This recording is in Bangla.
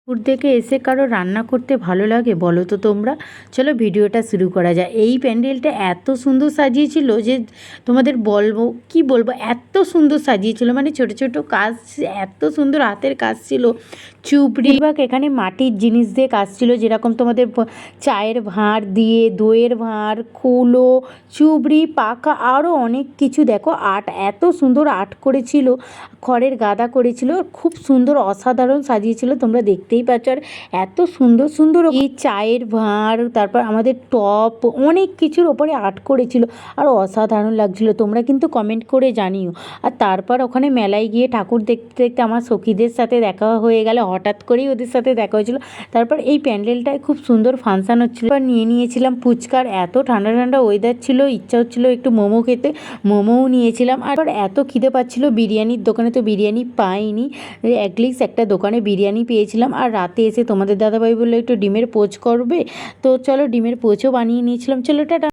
দুপুর থেকে এসে কারো রান্না করতে ভালো লাগে বলো তো তোমরা? চলো ভিডিওটা শুরু করা যায়। এই প্যান্ডেলটা এত সুন্দর সাজিয়েছিল যে তোমাদের বলবো কি বলবো, এত সুন্দর সাজিয়েছিল, মানে ছোট ছোট কাজ, এত সুন্দর হাতের কাজ ছিল। চুবড়ি বা এখানে মাটির জিনিস দিয়ে কাজ ছিল, যেরকম তোমাদের চায়ের ভাঁড় দিয়ে, দইয়ের ভাঁড়, কুলো, চুবড়ি, পাকা, আরও অনেক কিছু। দেখো আর্ট, এত সুন্দর আর্ট করেছিল, খড়ের গাদা করেছিল, খুব সুন্দর অসাধারণ সাজিয়েছিল, তোমরা দেখতেই পাচ্ছ। আর এত সুন্দর সুন্দর এই চায়ের ভাঁড়, তারপর আমাদের টপ, অনেক কিছুর ওপরে আর্ট করেছিল, আর অসাধারণ লাগছিল। তোমরা কিন্তু কমেন্ট করে জানিও। আর তারপর ওখানে মেলায় গিয়ে ঠাকুর দেখতে দেখতে আমার সখীদের সাথে দেখা হয়ে গেল, হঠাৎ করেই ওদের সাথে দেখা হয়েছিল। তারপর এই প্যান্ডেলটায় খুব সুন্দর ফাংশান হচ্ছিল, আর নিয়ে নিয়েছিলাম ফুচকার, এত ঠান্ডা ঠান্ডা ওয়েদার ছিল, ইচ্ছা হচ্ছিল একটু মোমো খেতে, মোমোও নিয়েছিলাম। আর এত খিদে পাচ্ছিল, বিরিয়ানির দোকানে তো বিরিয়ানি পাইনি, অ্যাটলিস্ট একটা দোকানে বিরিয়ানি পেয়েছিলাম। আর রাতে এসে তোমাদের দাদাভাই বললো একটু ডিমের পোচ করবে, তো চলো ডিমের পোচও বানিয়ে নিয়েছিলাম। চলো টাটা।